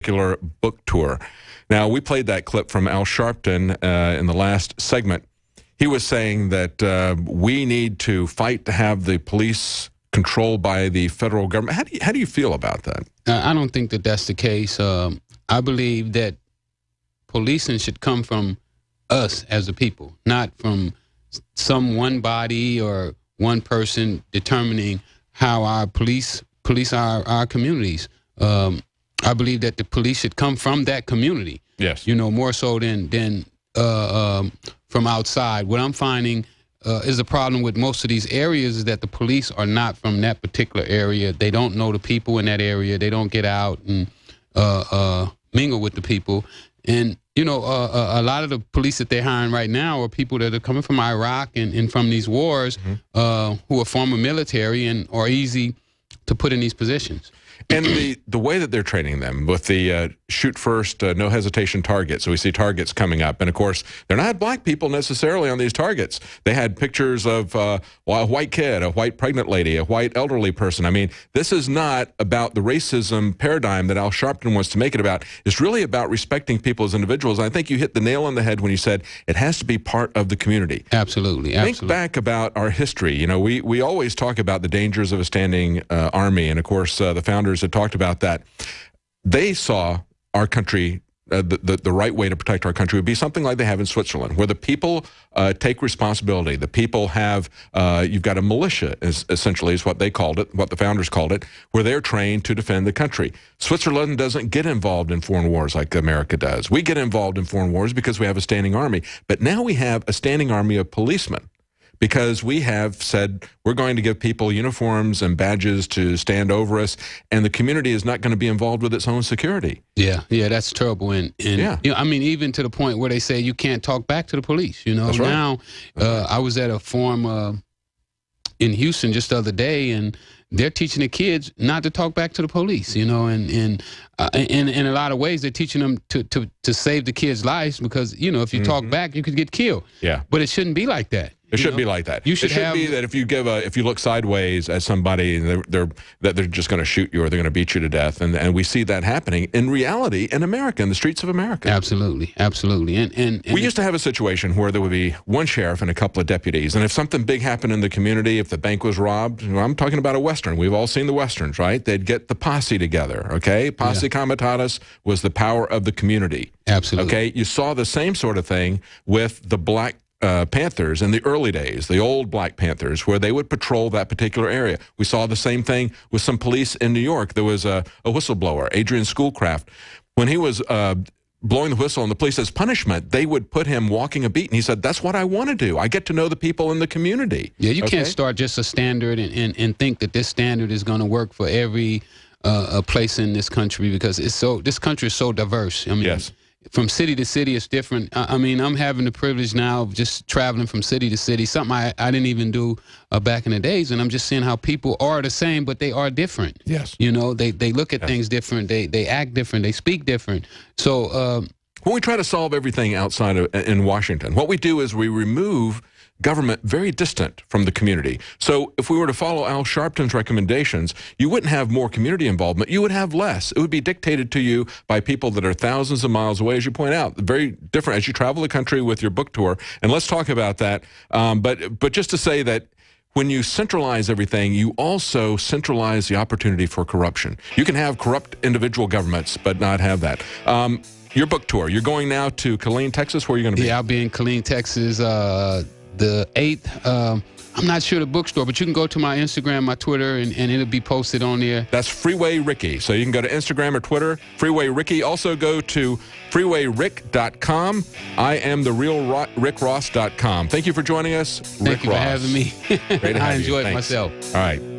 particular book tour. Now, we played that clip from Al Sharpton in the last segment. He was saying that we need to fight to have the police controlled by the federal government. How do you feel about that? I don't think that that's the case. I believe that policing should come from us as a people, not from some one body or one person determining how our police our communities. I believe that the police should come from that community. Yes. You know, more so than from outside. What I'm finding is a problem with most of these areas is that the police are not from that particular area. They don't know the people in that area. They don't get out and mingle with the people. And, you know, a lot of the police that they're hiring right now are people that are coming from Iraq and from these wars who are former military and are easy to put in these positions. And the way that they're training them with the shoot first, no hesitation target. So we see targets coming up. And, of course, they're not black people necessarily on these targets. They had pictures of a white kid, a white pregnant lady, a white elderly person. I mean, this is not about the racism paradigm that Al Sharpton wants to make it about. It's really about respecting people as individuals. And I think you hit the nail on the head when you said it has to be part of the community. Absolutely. Think back about our history. You know, we always talk about the dangers of a standing army. And, of course, the founders had talked about that. They saw our country, the right way to protect our country would be something like they have in Switzerland, where the people take responsibility. The people have, you've got a militia, essentially is what they called it, what the founders called it, where they're trained to defend the country. Switzerland doesn't get involved in foreign wars like America does. We get involved in foreign wars because we have a standing army. But now we have a standing army of policemen, because we have said we're going to give people uniforms and badges to stand over us, and the community is not going to be involved with its own security. Yeah, that's terrible. And yeah. You know, I mean, even to the point where they say you can't talk back to the police. You know, That's right. Now I was at a forum in Houston just the other day, and they're teaching the kids not to talk back to the police. You know, and in a lot of ways, they're teaching them to save the kids' lives, because, you know, if you talk back, you could get killed. Yeah. But it shouldn't be like that. It shouldn't be like that. You should it should be that if you look sideways at somebody, that they're just going to shoot you or they're going to beat you to death, and we see that happening in reality in America, in the streets of America. Absolutely. And we used to have a situation where there would be one sheriff and a couple of deputies, and if something big happened in the community, if the bank was robbed, well, I'm talking about a Western. We've all seen the Westerns, right? They'd get the posse together, okay? Posse comitatus was the power of the community. Absolutely. Okay? You saw the same sort of thing with the Black Panthers in the early days, the old Black Panthers, where they would patrol that particular area. We saw the same thing with some police in New York. There was a whistleblower, Adrian Schoolcraft. When he was blowing the whistle and the police, as punishment, they would put him walking a beat. And he said, that's what I want to do. I get to know the people in the community. Yeah, you can't start just a standard and think that this standard is going to work for every place in this country, because this country is so diverse. I mean, yes. From city to city, it's different. I mean, I'm having the privilege now of just traveling from city to city, something I didn't even do back in the days, and I'm just seeing how people are the same, but they are different. Yes. You know, they look at things different, they act different, they speak different. So when we try to solve everything outside of in Washington, what we do is we remove government very distant from the community. So if we were to follow Al Sharpton's recommendations, you wouldn't have more community involvement. You would have less. It would be dictated to you by people that are thousands of miles away, as you point out. Very different as you travel the country with your book tour. And let's talk about that. But just to say that when you centralize everything, you also centralize the opportunity for corruption. You can have corrupt individual governments, but not have that. Your book tour, you're going now to Killeen, Texas. Where are you going to be? Yeah, I'll be in Killeen, Texas, the 8th. I'm not sure the bookstore, but you can go to my Instagram, my Twitter, and it'll be posted on there. That's Freeway Ricky. So you can go to Instagram or Twitter, Freeway Ricky. Also go to freewayrick.com. IamTheRealRickRoss.com. Thank you for joining us. Thank you for having me. Great to have I enjoyed you. myself. All right.